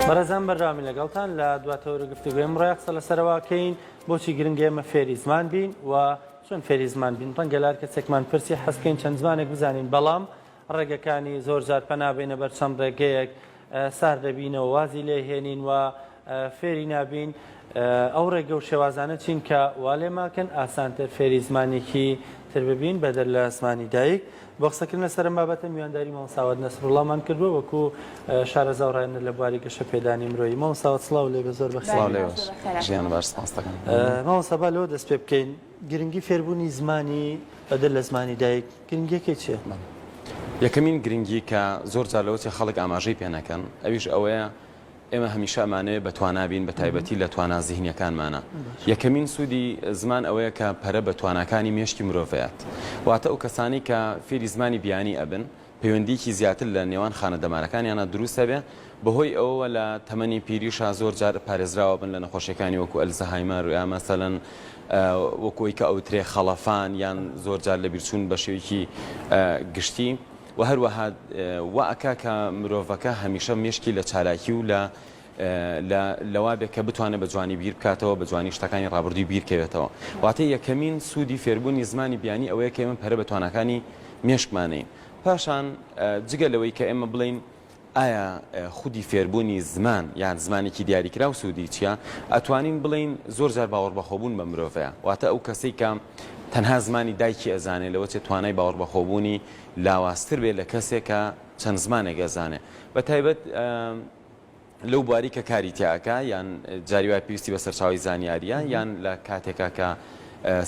بەڕێزان بەرداوامی لەگەڵتان لە دواتەوە گفتوگوێم ڕای قسە لەسەرەوەکەین بۆچی گرنگە ئێمە فێری زمان بین و چۆن فێری زمان بین ڕەنگە لار کەسێکمان پرسی حەزکەین چەند زمانێک بزانین بەڵام ڕێگەکانی زۆر جار پەنابێنە بەر چەند ڕێگەیەک سار دەبینەوە وازی لێهێنین و فێری نابین ئەو ڕێگە و شێوازانە چین کە وا لێماکەن ئاسانتر فێری زمانێکی تر ببین بەدەر لە زمانی دایک بۆ قسەکردن لەسەر بابەتە میوانداری مامۆستاوت نەسڕوڵڵامان کردووە وەکو شارەزا و ڕایەنەر لە بواری گەشە پێدانی مرۆیی مامۆستاوت سڵاو لێ بە زۆر مامۆستا لەوە دەست پێ بکەین گرنگی فێربوونی زمانی بەدەر لە زمانی دایک گرنگیەکەی چییە؟ یەکەمین گرنگی کە زۆر جار لەوەی خەڵک ئاماژەی پێ نەکەن ئەویش ئەوەیە ئێمە هەمیشە ئەمانەیە بە توانابین بە تایبەتی لە توانا زیهنیەکانمانە. یەکەمین سوودی زمان ئەوەیە کە پەرە بە تواناکانی مێشکی مرۆڤەیەت واتە ئەو کەسانی کە فێری زمانی بیانی ئەبن پەیوەندیکی زیاتر لە نێوان خانە دەمارەکانیانە دروستە بێ بەهۆی ئەوە لە تەمەنی پیریشا زۆر جار پارێزراوە بن لە نەخۆشیەکانی وەکو ئەلزەهایمەر یا مەسەلەن وەکوی کە ئەوترێ خەڵەفان یان زۆر جار لە بیرچوون بە شێوەیەکی گشتی و هەروەها وەکا کە مرۆڤەکە هەمیشە مێشکی لە چالاکی و لەوا بێت کە بتوانێت بە جوانی بیر بکاتەوە بە جوانی شتەکانی ڕابردووی بیرکەوێتەوە واتە یەکەمین سوودی فێربوونی زمانی بیانی ئەوەیە کە ئێمە پەرە بە توانەکانی مێشکمانەین. پاشان جگە لەوەی کە ئێمە بڵین ئایا خودی فێربوونی زمان یان زمانێکی دیاریکرا و سوودی چییە ئەتوانین بڵین زۆر جار باوەڕ بەخۆبوون بە مرۆڤەیە واتە ئەو کەسەی کە تەنها زمانی دایکی ئەزانێت لەوە چێت توانای باوەڕ بەخۆبوونی لاوااستر بێت لە کەسێکە چەند زمانێک ئەزانێ بە تایبەت لەو بواری کە کاری تیاکە یان جاری وای پێویستی بە سەرچاوی زانیاریە یان لە کاتێکا کە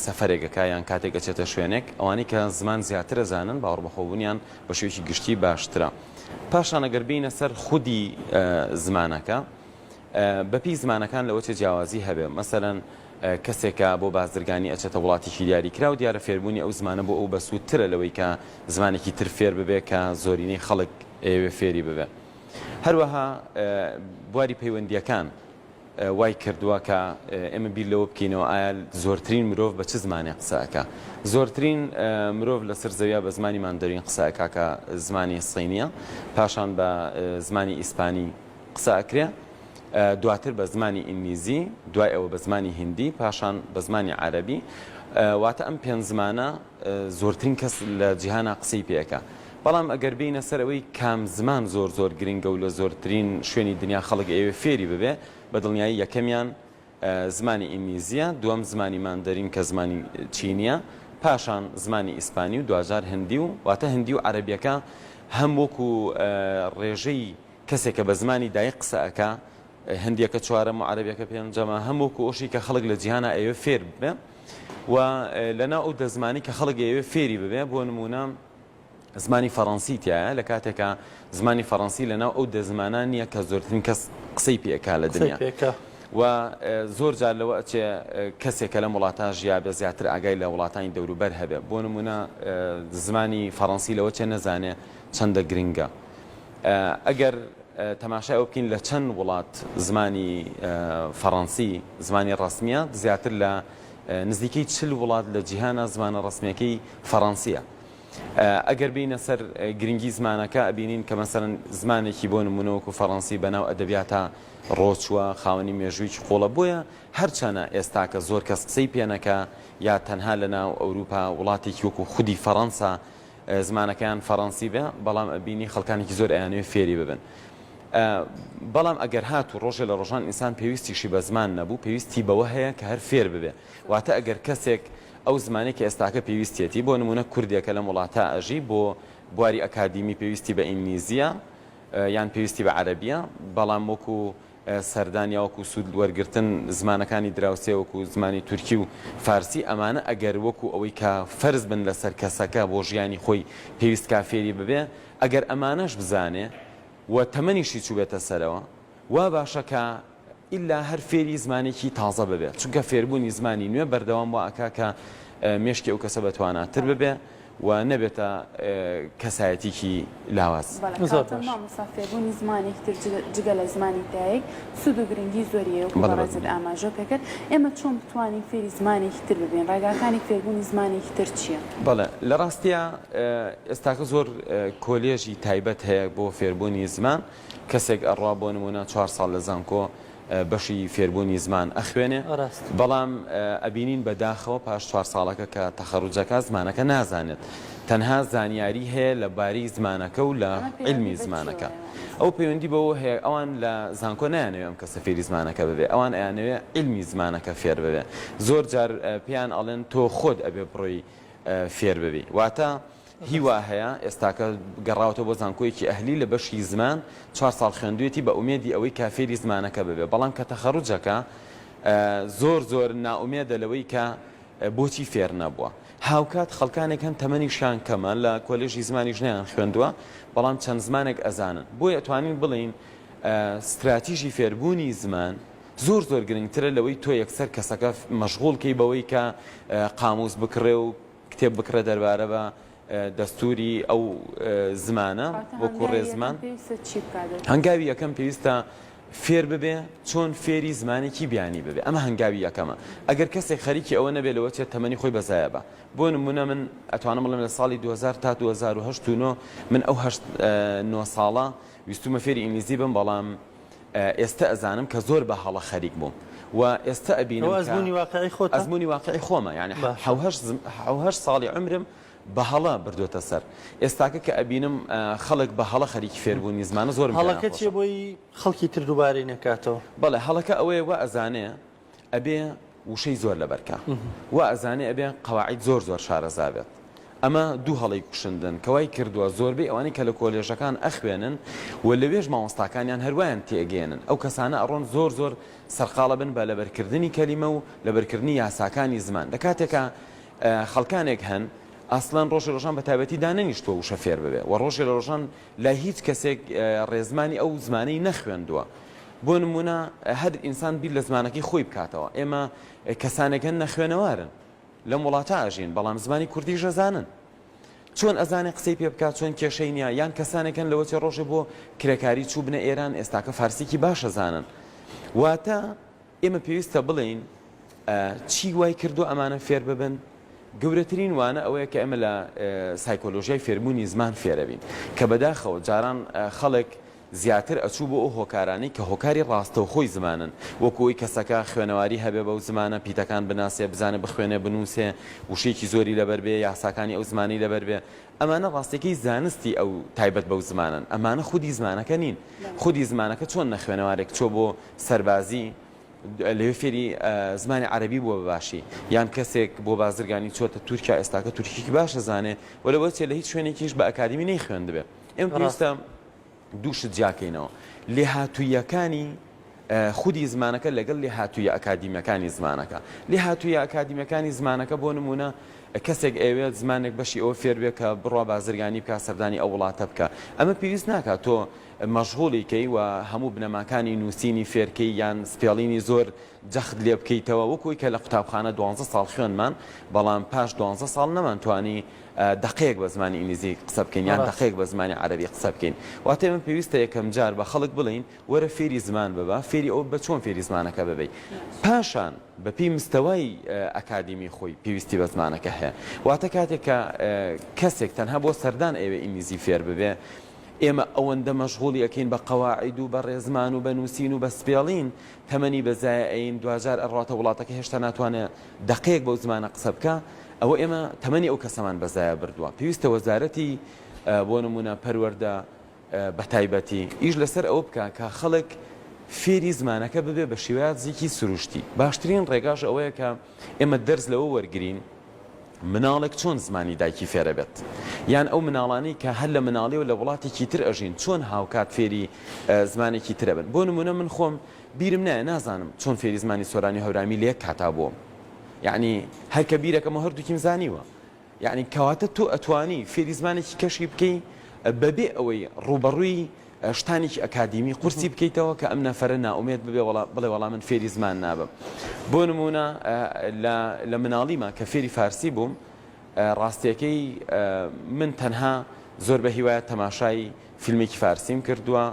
سەفەرێکەکە یان کاتێک گەچێتە شوێنێک ئەوانەی کە زمان زیاتر ئەزانن باوەڕ بەخۆبوونیان بە شێوەیەکی گشتی باشترە. پاشان ئەگەر بینە سەر خودی زمانەکە بەپی زمانەکان لەوە چێ جیاوازی هەبێ مەسەلەن کەسێکە بۆ بازرگانی ئەچێتە وڵاتێکی دیاریکرا و دیارە فێربوونی ئەو زمانە بۆ ئەو بەسوودترە لەوەی کە زمانێکی تر فێر ببێ کە زۆرینەی خەڵک ئێوێ فێری ببێ. هەروەها بواری پەیوەندیەکان وای کردووە کە ئێمە بیر لەوە بکەینەوە ئایا زۆرترین مرۆڤ بە چ زمانی قسەکە زۆرترین مرۆڤ لەسەر زەویا بە زمانی ماندەرین قسەکە کە زمانی سینیە پاشان بە زمانی ئیسپانی قسەکرێ دواتر بە زمانی ئینگلیزی دوای ئەوە بە زمانی هندی پاشان بە زمانی عەرەبی واتە ئەم پێنج زمانە زۆرترین کەس لە جیهانە قسەی پێەکە. بەڵام ئەگەر بینە سەرەوەی کام زمان زۆر زۆر گرنگە و لە زۆرترین شوێنی دنیا خەڵک ئێوێ فێری ببێ بە دڵنیایی یەکەمیان زمانی ئینگلیزیە دووەم زمانی ماندەرین کە زمانی چینیە پاشان زمانی ئیسپانی و دوجار هندی و واتە هندی و عەرەبیەکە هەم وەکو ڕێژەی کەسێکە بە زمانی دایک قسەکە هندیەکە چوارەم و عەرەبیەکە پێنجەمە هەم وەکو ئەوشی کە خەڵک لە جیهانە ئێوێ فێر ببێ و لەناو ئەو دەزمانی کە خەڵک ئێوێ فێری ببێ بۆ نمونە زمانی فەڕەنسی تایە لە کاتێکە زمانی فەڕەنسی لەناو ئەو دەزمانان نییە کە زۆرترین کەس قسەی پێکا لە دنیا و زۆر جار لەوە ئەچێ کەسێکە لە وڵاتە ژیا بە زیاتر ئاگای لە وڵاتانی دەوروبەر هەبێ بۆ نمونە زمانی فەڕەنسی لەوە چێ نەزانێ چەندە گرنگە. ئەگەر تەماشای ئەو بکەین لە چەند وڵات زمانی فەڕەنسی زمانی ڕەسمیە زیاتر لە نزیکەی 40 وڵات لە جیهانە زمانە ڕەسمیەکەی فەڕەنسیە. ئەگەر بینە سەر گرنگی زمانەکە ئەبینین کە مەسەرەن زمانێکی بۆ نمونەوەکو فەڕەنسی بەناو ئەدەبیاتە ڕۆچووە خاوەنی مێژوویی قۆڵە بۆیە هەرچەنە ئێستاکە زۆر کەس قسەی پێنەکە یا تەنها لەناو ئەوروپا وڵاتێکی وەکو خودی فەڕەنسا زمانەکەیان فەڕەنسی بێ بەڵام ئەبینی خەڵکانێکی زۆر ئەیانوێ فێری ببن. بەڵام ئەگەر هات و ڕۆژێ لە ڕۆژان ئینسان پێویستیشی بە زمان نەبوو پێویستی بەوە هەیە کە هەر فێر ببێ واتە ئەگەر کەسێک ئەو زمانێکی ئێستاکە پێویستێتی بۆ نمونە کوردێکە لە وڵاتە ئەژی بۆ بواری ئەکادیمی پێویستی بە ئینگلیزیە یان پێویستی بە عەرەبیە بەڵام وەکو سەردانیا وەکو سوود وەرگرتن زمانەکانی دراوسێ وەکو زمانی تورکی و فارسی ئەمانە ئەگەر وەکو ئەوەی کە فەرز بن لەسەر کەسەکە بۆ ژیانی خۆی پێویست کافێری ببێ ئەگەر ئەمانەش بزانێ و تەمەنیشی چوو بێتە سەرەوە وا باشە کە ئیلا هەر فێری زمانێکی تازە ببێت چونکە فێربوونی زمانی نوێ بەردەوام وەکا کە مێشکی ئەو کەسە بەتواناتر ببێ و نەبێتە کەسایەتێکی لاواز. مامۆستا فێربوونی زمانێکتر جگە لە زمانی دایک سود و گرنگی زۆریە و بەڕێزت ئاماژە پێکرد. ئێمە چۆن بتوانین فێری زمانێکی تر ببین؟ ڕێگاکانی فێربوونی زمانێکی تر چییە؟ بەڵێ لە ڕاستیە ئێستاکە زۆر کۆلێژی تایبەت هەیە بۆ فێربوونی زمان. کەسێک ئەڕوا بۆ نمونە 4 ساڵ لە زانکۆ بەشی فێربوونی زمان ئەخوێنێ، بەڵام ئەبینین بەداخەوە پاش 4 ساڵەکە کە تەخەڕوجەکە زمانەکە نازانێت، تەنها زانیاری هەیە لەبارەی زمانەکە و لە علمی زمانەکە. ئەو پەیوەندی بەوە هەیە ئەوان لە زانکۆ نایانەوێ ئەم کەسە فێری زمانەکە ببێ، ئەوان ئەیانەوێ علمی زمانەکە فێر ببێ. زۆر جار پێیان ئەڵێن تۆ خۆت ئەبێ بڕۆی فێر ببی. واتە هیوا هەیە ئێستاکە گەڕاوەتە بۆ زانکۆیەکی ئەهلی لە بەشی زمان 4 ساڵ خوێندوێتی بە ئومێدی ئەوەی کافێری زمانەکە ببێ، بەڵام کە تەخەڕوجەکە زۆر ناومێدە لەوەی کە بۆچی فێر نەبووە. هاوکات خەڵکانێک هەن تەمەنیشان کەمە لە کۆلێژی زمانی ژنیان خوێندووە، بەڵام چەند زمانێک ئەزانن. بۆیە ئەتوانین بڵین استراتیژی فێربوونی زمان زۆر گرنگترە لەوەی تۆ یەکسەر کەسەکە مەشغوڵکەی بەوەی کە قاموس بکڕێ و کتێب بکرە دەربارە بە دەستوری ئەو زمانە وەکو ڕێزمان. هەنگاوی یەکەم پێویستە فێر ببێ چۆن فێری زمانێکی بیانی ببێ، ئەمە هەنگاوی یەکەمە. ئەگەر کەسێک خەریکی ئەوە نەبێت لەوە چێت تەمەنی خۆی بەزایە بە. بۆ نمونە من ئەتوانم بڵێم لە ساڵی 2000 تا 2008 من ئەو 9 ساڵە ویستومە فێری ئینگلیزی بم، بەڵام ئێستا ئەزانم کە زۆر بە هەڵە خەریک بووم و ئێستا ئەبینم ئەزمموی واقعی خۆمە، یعنی 7 ساڵی عمرم بە هەڵە بردوۆتە سەر. ئێستاکە کە ئەبینم خەڵک بە هەڵە خەریکی فێربوونی زمانە زۆر هەڵەکە چیە بۆی خەڵکی تر دووبارەی نەکاتەوە؟ بەڵێ هەڵەکە ئەوەیە وا ئەزانەیە ئەبێ وشەی زۆر لەبەرکە، وا ئەزانێ ئەبێ قەواعید زۆر شارەزا بێت. ئەمە دوو هەڵی کوشندن کەوای کردووە زۆربەی ئەوانەی کە لە کۆلێژەکان ئەخوێنن و لەوێژ مامۆستاکانیان هەروایان تێگەێنن. ئەو کەسانە ئەڕۆن زۆر سەرقاڵە بن بە لەبەرکردنی کەلیمە و لەبەرکردنی یاساکانی زمان. لە کاتێکە خەڵکانێک هەن ئاسڵان ڕۆژی ڕۆژان بە تایبەتی دانەنیشتووە وشە فێر ببێ و ڕۆژی لە ڕۆژان لای هیچ کەسێک ڕێزمانی ئەو زمانەی نەخوێندووە. بۆ نمونە هەر ئینسان بیر لە زمانەکەی خۆی بکاتەوە. ئێمە کەسانێکن نەخوێنەوارن لەم وڵاتە ئاژین، بەڵام زمانی کوردیش ئەزانن. چۆن ئەزانێ قسەی پێ بکات، چۆن کێشەی نییە، یان کەسانێکن لەوەچێ ڕۆژێ بۆ کرێکاری چوو بنە ئێران ئێستاکە فارسیکی باش ئەزانن. واتە ئێمە پێویستە بڵین چی وای کردو ئەمانە فێر ببن. گەورەترین وانە ئەوەیە کە ئەمە لە سایکۆلۆژیای فێربوونی زمان فێرەبین کە بەداخەوە جاران خەڵک زیاتر ئەچوو بۆ ئەو هۆکارانی کە هۆکاری ڕاستەوخۆی زمانن، وەکوی کەسەکە خوێنەواری هەبێ بەو زمانە، پیتەکان بناسێ، بزانە بخوێنێ بنووسێ، وشەیەکی زۆری لەبەر بێ، یاساکانی ئەو زمانی لەبەر بێ. ئەمانە ڕاستەکەی زانستی ئەو تایبەت بەو زمانن، ئەمانە خودی زمانەکە نین. خودی زمانەکە چۆن نەخوێنەوارێک چۆ بۆ سەربازی لەوێ فێری زمانی عەرەبی بووە بەباشی، یان کەسێک بۆ بازرگانی چۆتە تورکیا ئێستاکە تورکیکی باشە زانێ و لەوە چێ لە هیچ شوێنێکیش بە ئەکادمی نەیخوێندبێ. ئێمە پێویستە دووشت جیاکەینەوە لێهاتوویەکانی خودی زمانەکە لەگەڵ لێهاتوویە ئەکادیمیەکانی زمانەکە. لێهاتوویە ئەکادیمیەکانی زمانەکە بۆ نمونە کەسێک ئەوێت زمانێک بەشی ئەوە فێر بێ کە بڕوا بازرگانی بکە، سەردانی ئەو وڵاتە بکە. ئەمە پێویست ناکات تۆ مەشغوڵیکەی و هەموو بنەماکانی نووسینی فێرکەی یان سپێڵینی زۆر جەخت لێ بکەیتەوە، وەکوی کە لە قوتابخانە 12 ساڵ خوێنمان، بەڵام پاش 12 ساڵ نەمانتوانی دقەیەک بە زمانی ئینگلیزی قسە بکەین یان دقەیەک بە زمانی عەرەبی قسە بکەین. واتە من پێویستە یەکەم جار بە خەڵک بڵین وەرە فێری زمان ببە، فێری ئەو بە چۆن فێری زمانەکە ببەی، پاشان بەپی مستەوای ئەکادیمی خۆی پێویستی بە زمانەکە هەیە. واتە کاتێک کە کەسێک تەنها بۆ سەردان ئەوێ ئینگلیزی فێر ببێ، ئێمە ئەوەندە مەشغوڵی ئەکەین بە قەواعید و بە ڕێزمان و بە نووسین و بە سپێڵین، تەمەنی بەزایە ئەین دوجار ئەڕاتە وڵاتەکە هێشتا ناتوانێت دقەیەک بەو زمانە قسە بکە، ئەوە ئێمە تەمەنی ئەو کەسەمان بەزایە بردووە. پێویستە وەزارەتی بۆ نمونە پەروەردە بە تایبەتی ئیش لەسەر ئەوە بکە کە خەڵک فێری زمانەکە ببێ بە شێوازێکی سروشتی. باشترین ڕێگاش ئەوەیە کە ئێمە دەرز لەوە وەرگرین مناڵێک چۆن زمانی دایکی فێرە بێت، یان ئەو مناڵانی کە هەر لە مناڵی و لە وڵاتێکی تر ئەژین چۆن هاوکات فێری زمانێکی ترە بن. بۆ نمونە من خۆم بیرم نایە، نازانم چۆن فێری زمانی سۆرانی هەورامی لێک کاتا بووم، یعنی هەر کە بیرەکەمە هەردووکیم زانیوە، یعنی کەواتە تۆ ئەتوانی فێری زمانێکی کەشی بکەی بەبێ ئەوەی ڕوبەڕووی شتانێکی ئەکادیمی قورسی بکەیتەوە کە ئەم نەفەرە ناومێت ببێ بڵێ وەڵام من فێری زمان نابم. بۆ نمونە لە مناڵیمە کە فێری فارسی بووم، ڕاستیەکەی من تەنها زۆر بە هیوایەت تەماشای فیلمێکی فارسیم کردووە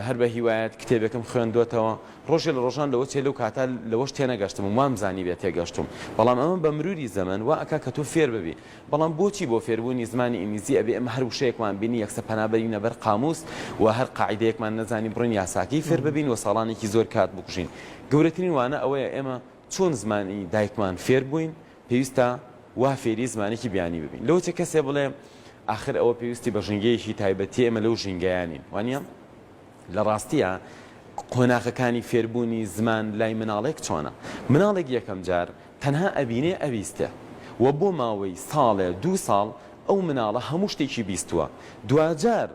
هەر بە هیوایەت کتێبێکم خوێندوێتەوە ڕۆژێ لە ڕۆژان لەوە چێ لەو کاتە لەوەش تێنەگەشتم و وامزانی بێت تێگەشتم بەڵام ئەمە بە مروری زەمن وا ئەکا کە تۆ فێر ببی بەڵام بۆچی بۆ فێربوونی زمانی ئینگلیزی ئەبێ ئەمە هەر وشەیەکمان بینی یەکسە پەنابەرینە بەر قاموس و هەر قاعیدەیەکمان نەزانی بڕین یاساکەی فێر ببین و ساڵانێکی زۆر کات بکوژین گەورەترین وانە ئەوەیە ئێمە چۆن زمانی دایکمان فێر بووین پێویستە وا فێری زمانێکی بیانی ببین لەوە چه کەسێ بڵێ آخر ئەوە پێویستی بە ژینگەیەکی تایبەتی ئێمە لەو ژینگەیانین وانە لە ڕاستیە قۆناغەکانی فێربوونی زمان لای مناڵێک چۆنە مناڵێک یەکەم جار تەنها ئەبینێ ئەویستە و بۆ ماوەی ساڵێ 2 ساڵ ئەو مناڵە هەموو شتێکی بیستووە دوجار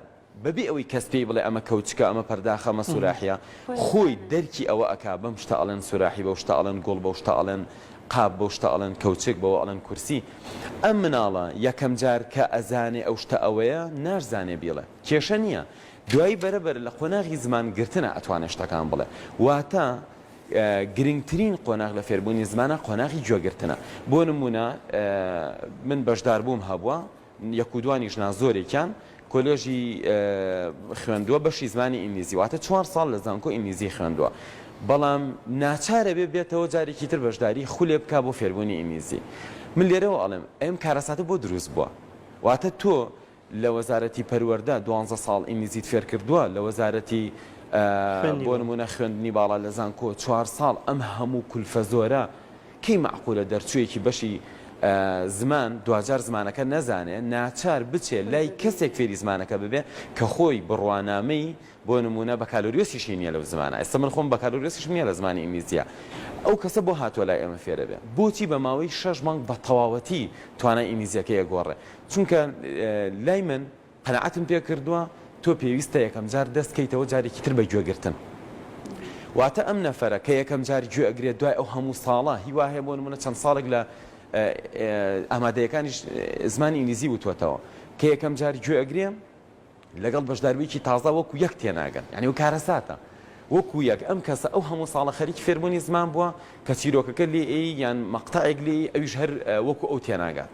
بەبێ ئەوەی کەس پێی بڵێ ئەمە کەوچکە ئەمە پەرداخە ئەمە سوراحیە خۆی دەرکی ئەوە ئەکا بەم شتە ئەڵێن سوراحی بەو شتە ئەڵێن گوڵ بەو شتە ئەڵێن قاب بەو شتە ئەڵێن کەوچک بەوە ئەڵێن کورسی ئەم مناڵە یەکەم جار کە ئەزانێ ئەو شتە ئەوەیە ناشزانێ بیڵێ کێشە نییە دوایی بەرەبەر لە قۆناغی زمان گرتنە ئەتوانێت شتەکان بڵێ واتە گرنگترین قۆناغ لە فێربوونی زمانە قۆناغی گوێگرتنە بۆ نمونە من بەشدار بووم هەبووە یەک و دوانی ژنا زۆرێکیان کۆلێژی خوێندووە بەشی زمانی ئینگلیزی واتە 4 ساڵ لە زانکۆ ئینگلیزی خوێندووە بەڵام ناچارە بێتەوە جارێکی تر بەشداری خولێ بک بۆ فێربوونی ئینگلیزی من لێرەوە ئەڵێم ئەم کارەساتە بۆ دروست بووە واتە تۆ لە وەزارەتی پەروەردە 12 ساڵ ئینگلیزیت فێر کردووە لە وەزارەتی بۆ نمونە خوێندنی باڵا لە زانکۆ 4 ساڵ ئەم هەموو کولفە زۆرە کەی معقولە دەرچوویەکی بەشی زمان دوجار زمانەکە نەزانێ ناچار بچێ لای کەسێک فێری زمانەکە ببێ کە خۆی بڕوانامەی بۆ نمونە بەکالۆریۆسیشی نییە لەو زمانە ئێستا من خۆم بەکالۆریۆسیش نییە لە زمانی ئینگلیزیە ئەو کەسە بۆ هاتووە لای ئێمە فێرە بێ بۆچی بە ماوەی 6 مانگ بە تەواوەتی توانای ئینگلیزیەکە یەگۆڕێ چونکە لای من قەنەعەتم پێ کردووە تۆ پێویستە یەکەم جار دەستکەیتەوە جارێکی تر بە گوێگرتن واتە ئەم نەفەرە کە یەکەم جار گوێ ئەگرێت دوای ئەو هەموو ساڵە هیوا هەیە بۆ نمونە چەند ساڵێک لە ئامادەیەکانی زمانی ئینگلیزی وتوەتەوە کە یەکەم جار گوێ ئەگرێ لەگەڵ بەشدارویکی تازە وەکو یەک تێناگەن یعنی و کارەساتە وەکو یەک ئەم کەسە ئەو هەموو ساڵە خەریکی فێربوونی زمان بووە کە چیرۆکەکە لێ یان مەقتەعێک لێ ئەویش هەر وەکو ئەو تێناگات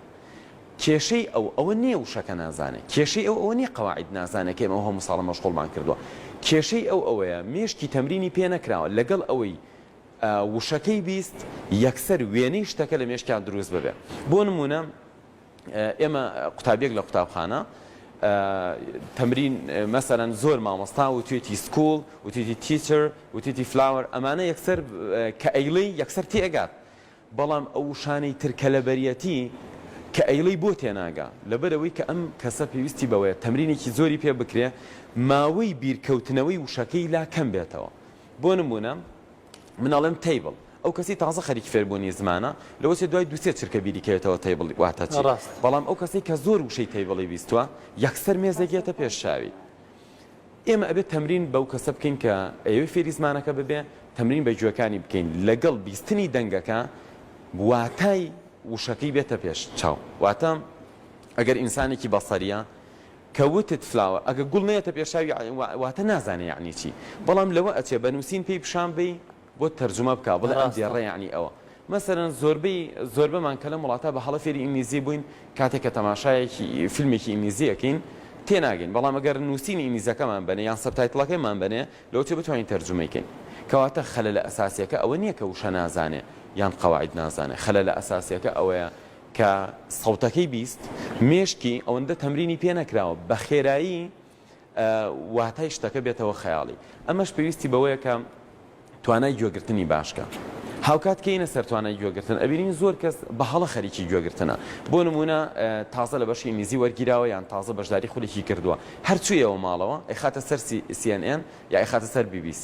کێشەی ئەوە نییە وشەکە نازانێت کێشەی ئەوە نییە قەواعید نازانێت کە ئەمە هەموو ساڵە مەشغوڵمان کردووە کێشەی ئەوەیە مێشکی تەمرینی پێ نەکراوە لەگەڵ ئەوەی وشەکەی بیست یەکسەر وێنەی شتەکە لە مێشکیان دروست ببێ بۆ نمونە ئێمە قوتابیەک لە قوتابخانە تەمرین مەسەرەن زۆر مامۆستا و توێتی سکوڵ و توێتی تیچەر و توێتی فلاوەر ئەمانە یەکسەر کە ئەیڵی یەکسەر تێگات بەڵام ئەو شانەی ترکە لە بەریەتی کە ئەیڵی بۆ تێناگا لەبەرەوەی کە ئەم کەسە پێویستی بەوەیە تەمرینێکی زۆری پێ بکرێ ماوەی بیرکەوتنەوەی وشەکەی لا کەم بێتەوە بۆ نمونە مناڵێم تیبڵ ئەو کەسی تازە خەریکی فێربوونی زمانە لەوەچێ دوای دوسێ چرکە بیریکەوێتەوە تیبڵ واتە چی بەڵام ئەو کەسی کە زۆر وشەی تیبڵی بیستووە یەکسەر مێزەگێتە پێشچاوی ئێمە ئەبێت تەمرین بەو کەسە بکەین کە ئەوەی فێری زمانەکە ببێ تەمرین بە گوێەکانی بکەین لەگەڵ بیستنی دەنگەکە واتای وشەکەی بێتە پێش چاو واتە ئەگەر ئینسانێکی بەسەریە کەوتت فلاوە ئەگە گوڵ نێتە پێشاوی واتە نازانێ یعنی چی بەڵام لەوە ئەچێ بە نووسین پێی پیشان بی بۆ تەرجمە بکە بڵێ ئەم دێڕە یعنی ئەوە مەسەرەن زۆربەمان کە لە وڵاتە بە هەڵە فێری ئینگلیزی بووین کاتێک کە تەماشایەکی فیلمێکی ئینگلیزی ئەکەین تێناگەین بەڵام ئەگەر نووسینی ئینگلیزەکەمان بنێ یان سەبتایتڵەکەیمان بنێ لەوەچێ بتوانین تەرجمەیکەین کەواتە خەلە لە ئەساسیەکە ئەوە نییە کە وشە نازانێ یان قەواعید نازانێ خەلە لە ئەساسیەکە ئەوەیە کە سەوتەکەی بیست مێشکی ئەوەندە تەمرینی پێ نەکراوە بە خێرایی واتای شتەکە بێتەوە خەیاڵی ئەمەش پێویستی بەوەیە کە توانای گوێگرتنی باشکە هاوکات کەینە سەر توانای گوێگرتن ئەبینین زۆر کەس بە هەڵە خەریکی گوێگرتنە بۆ نمونە تازە لە بەشی ئینگلیزی وەرگیراوە یان تازە بەشداری خولێکی کردووە هەرچوویەوە ماڵەوە ئەخاتە سەر CNN یا ئەخاتە سەر BBC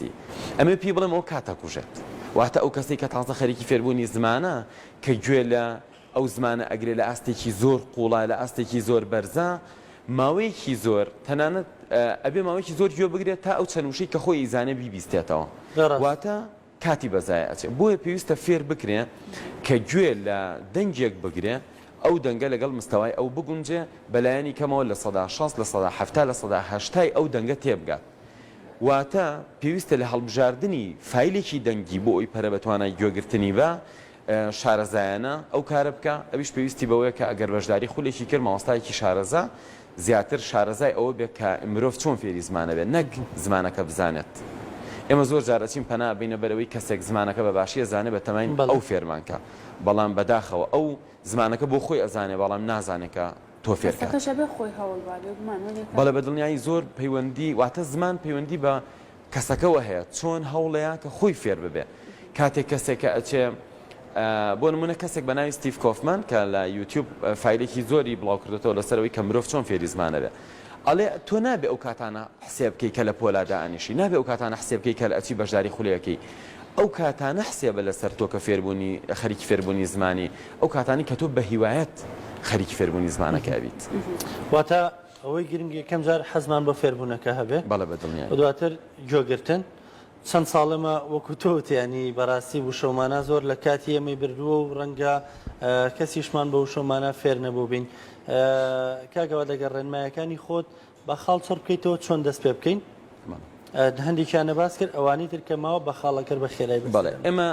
ئەمە پێی بڵێم ئەو کاتە کوژێت واتە ئەو کەسێک کە تازە خەریکی فێربوونی زمانە کە گوێ لە ئەو زمانە ئەگرێ لە ئاستێکی زۆر قوڵا لە ئاستێکی زۆر بەرزە ماوەیەکی زۆر تەنانەت ئەبێ ماوەیەکی زۆر گوێ بگرێت تا ئەو چەنوشەی کە خۆی ئیزانە بیبیستێتەوە واتە کاتی بەزایە ئەچێت بۆیە پێویستە فێر بکرێ کە گوێ لە دەنگێک بگرێ ئەو دەنگە لەگەڵ مستەوای ئەو بگونجێ بەلایەنی کەمەوە لە 160 لە 170 لە 180 ئەو دەنگە تێبگات واتە پێویستە لە هەڵبژاردننی فایلێکی دەنگی بۆ ئەوی پەرە بەتوانای گوێگرتنی بە شارەزایانە ئەو کارە بکە ئەویش پێویستی بەوەیە کە ئەگەر بەشداری خولێکی کرد مامۆستایەکی شارەزا زیاتر شارەزای ئەوە بێت کە مرۆڤ چۆن فێری زمانە بێت نەک زمانەکە بزانێت. ئێمە زۆر جارەچین پەنا بینە بەرەوەی کەسێک زمانەکە بە باشی ئەزانێ بە تەماین ئەو فێرمانکە بەڵام بەداخەوە ئەو زمانەکە بۆ خۆی ئەزانێ بەڵام نازانێکە تۆ فێرکە بەڵێ بە دڵنیایی زۆر پەیوەندی واتە زمان پەیوەندی بە کەسەکەەوە هەیە چۆن هەوڵەیە کە خۆی فێر ببێ کاتێک کەسێکە ئەچێ بۆ نمونە کەسێک بە ناوی ستیف کۆفمان کە لە یوتیوب فایلێکی زۆری بڵاو کردێتەوە لەسەرەوەی کە مرۆڤ چۆن فێری زمانە بێ ئەڵێ تۆ نابێ ئەو کاتانە حسێ بکەی کە لە پۆلادا ئەنیشی نابێ ئەو کاتانە حسێ بکەی کە لە ئەچی بەشداری خولەکەی ئەو کاتانە حسێبە لەسەر تۆ کە فێربوونی خەریکی فێربوونی زمانی ئەو کاتانی کە تۆ بە هیوایەت خەریکی فێربوونی زمانەکە بیت واتە ئەوەی گرنگی یەکەم جار حەزمان بۆ فێربوونەکە هەبێ بەڵێ بە دڵنیایی دواتر گوێگرتن چەند ساڵەمە وەکو تۆتیانی بەڕاستی وشەمانە زۆر لە کاتی ئەمەی بردووە و ڕەنگە کەسیشمان بە وشەمانە فێر نەبوو بین کاگەوە لەگەڵ ڕێنمایەکانی خۆت بە خاڵ چڕ بکەیتەوە چۆن دەست پێ بکەین هەندێکیانە باس کرد ئەوانی تر کەماوە بە خاڵەکرد بە خێرای بڵێ ئێمە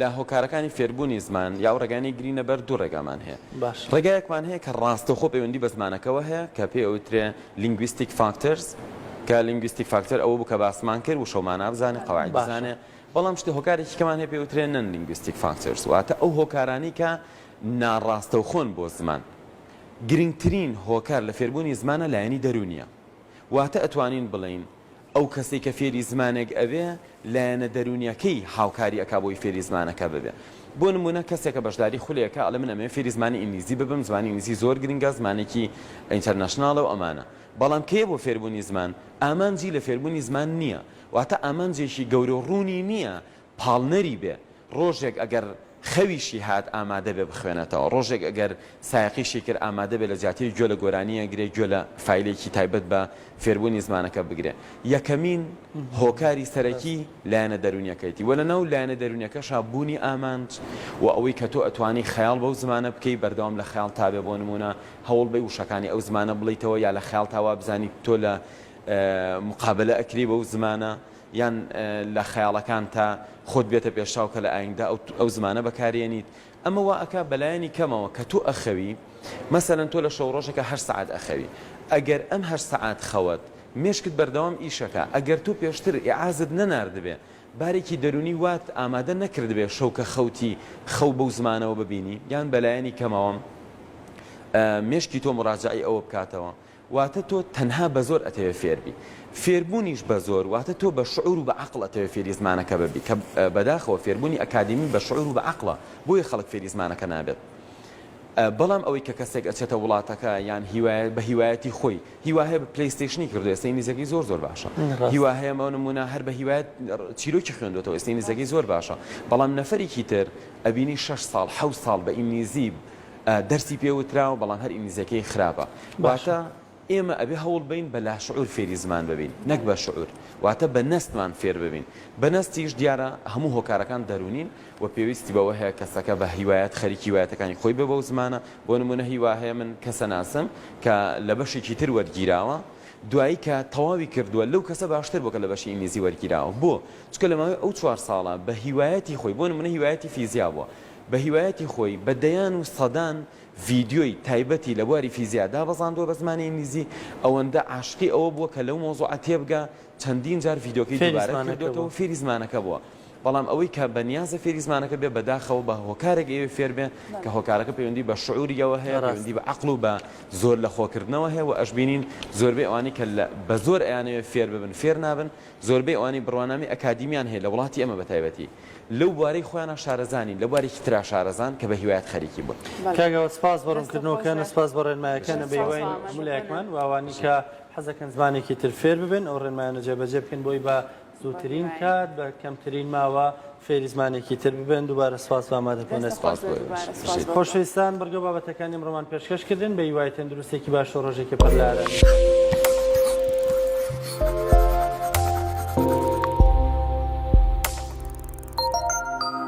لە هۆکارەکانی فێربوونی زمان یا ڕێگانی گرینە بەر دوو ڕێگامان هەیە باش ڕێگایەکمان هەیە کە ڕاستەخۆ پەیوەندی بە زمانەکەەوە هەیە کە پێ ئەوترێ لینگویستیک فاکتەرز کە لینگویستیک فاکتەر ئەوە بوو کە باسمان کرد و شەومانە بزانێ قەواعید بزانێ بەڵام شتی هۆکارێکی کەمان هەیە پێ ئەوترێ نەن لینگویستیک فاکتەرز واتە ئەو هۆکارانی کە ناڕاستەوخۆن بۆ زمان گرنگترین هۆکار لە فێربوونی زمانە لایەنی دەرونیە واتە ئەتوانین بڵین ئەو کەسێک کە فێری زمانێک ئەوێ لایەنە دەرونیەکەی هاوکاری ئەکا بۆی فێری زمانەکە ببێ بۆ نمونە کەسێکە بەشداری خولەکە ئەڵێ من ئەمێ فێری زمانی ئینگلیزی ببم زمانی ئینگلیزی زۆر گرنگە زمانێکی ئینتەرنەشناڵە و ئەمانە بەڵام کێ بۆ فێربوونی زمان ئامانجی لە فێربوونی زمان نییە واتە ئامانجێکی گەورە ڕوونی نییە پاڵنەری بێ ڕۆژێک ئەگەر خەویشی هات ئامادە بێ بخوێنێتەوە ڕۆژێک ئەگەر سایقیشی کرد ئامادە بێ لە جیاتی گوێ لە گۆرانیە گرێ گوێ لە فایلێکی تایبەت بە فێربوونی زمانەکە بگرێ یەکەمین هۆکاری سەرەکی لایەنە دەرونیەکەیتی وە لەناو لایەنە دەرونیەکەشا بوونی ئامانج و ئەوەی کە تۆ ئەتوانی خەیاڵ بەو زمانە بکەی بەردەوام لە خەیاڵ تابێ بۆ نمونە هەوڵ بەی وشەکانی ئەو زمانە بڵیتەوە یا لە خەیاڵ تاوا بزانی تۆ لە مقابلە ئەکری بەو زمانە یان لە خەیاڵەکان تا خۆت بێتە پێشاو کە لە ئایندا ئەو زمانە بەکارێنیت ئەمە وا ئەکا بەلایەنی کەمەوە کە تۆ ئەخەوی مەسەلەن تۆ لە شەو ڕۆژێکە 8 سەعات ئەخەوی ئەگەر ئەم 8 سەعات خەوت مێشکت بەردەوام ئیشەکە ئەگەر تۆ پێشتر ئیعازت نەناردبێ بارێکی دەرونی وات ئامادە نەکردبێ شەو کە خەوتی خەو بەو زمانەوە ببینی یان بەلایەنی کەمەوە مێشکی تۆ مراجعی ئەوە بکاتەوە واتە تۆ تەنها بە زۆر ئەتەوێ فێربی فێربوونیش بە زۆر واتە تۆ بە شعور و بە عەقڵ ئەتەوێ فێری زمانەکە ببی کە بەداخەوە فێربوونی ئەکادمی بە شعور و بە عەقڵە بۆیە خەڵک فێری زمانەکە نابێت بەڵام ئەوەی کە کەسێک ئەچێتە وڵاتەکە یان بە هیوایەتی خۆی هیواهەیە بە پلەیستیشنی کردو ئێستا نزەکەی زۆر باشە هیواهەیە ئەو نمونە هەر بە هیوایەت چیرۆکی خوێندوێتەوە ئێستا نزەکەی زۆر باشە بەڵام نەفەرێکی تر ئەبینی 6 ساڵ 7 ساڵ بە ئینگلیزی دەرسی پێوتراوە بەڵام هەر ئینگلیزیەکەی خراپە واتە ئێمە ئەبێ هەوڵ بین بە لاشعور فێری زمان ببین نەک بە شعور واتە بە نەستمان فێر ببین بە نەستیش دیارە هەموو هۆکارەکان دەرونین و پێویستی بەوە هەیە کەسەکە بە هیوایەت خەریکی هیوایەتەکانی خۆی بێ بەو زمانە بۆ نمونە هیواهەیە من کەسە ناسم کە لە بەشێکی تر وەرگیراوە دوایی کە تەواوی کردووە لەو کەسە باشتر بۆ کە لە بەشی ئینگلیزی وەرگیراوە بۆ چکە لەماوەی ئەو 4 ساڵە بە هیوایەتی خۆی بۆ نمونە هیوایەتی فیزیا بووە بە هیوایەتی خۆی بە دەیان و سەدان ڤیدیۆی تایبەتی لە بواری فیزیادا بەزاندووە بە زمانی ئینگلیزی ئەوەندە عاشقی ئەوە بووە کە لەو مۆزوعە تێبگا چەندین جار ڤیدیۆکەی دووبارە کردوێتەوە فێری زمانەکە بووە بەڵام ئەوەی کە بەنیازە فێری زمانەکە بێ بەداخەوە بە هۆکارێک ئێوە فێر بێ کە هۆکارەکە پەیوەندی بە شعوریەوە هەیە پەیوەندی بە عەقڵ و بە زۆر لە خۆکردنەوە هەیە و ئەشبینین زۆربەی ئەوانی کە بە زۆر ئەیانەوێ فێر ببن فێر نابن زۆربەی ئەوانی بڕوانامی ئەکادیمیان هەیە لە وڵاتی ئەمە بەتایبەتی لەو بوارەی خۆیانە شارەزانین لە بوارێکی ترا شارەزان کە بە هیوایەت خەریکی بوون کاگەوە سپاس بە ڕوونکردنەوەکەن سپاس بە ڕێنمایەکانە بە هیوای هەموولایەکمان و ئەوانی کە حەزەکەن زمانێکی تر فێر ببن ئەو ڕێنمایانە جێبەجێ بکەن بۆی بە زووترین کات بە کەمترین ماوە فێری زمانێکی تر ببن دووبارە سپاس بە ئامادەبوونە سپاس خۆشەویستان بەرگە بابەتەکانی ئەمڕۆمان پێشکەشکردن بە هیوای تەندروستێکی باش و ڕۆژێکی پەر لە ئارامش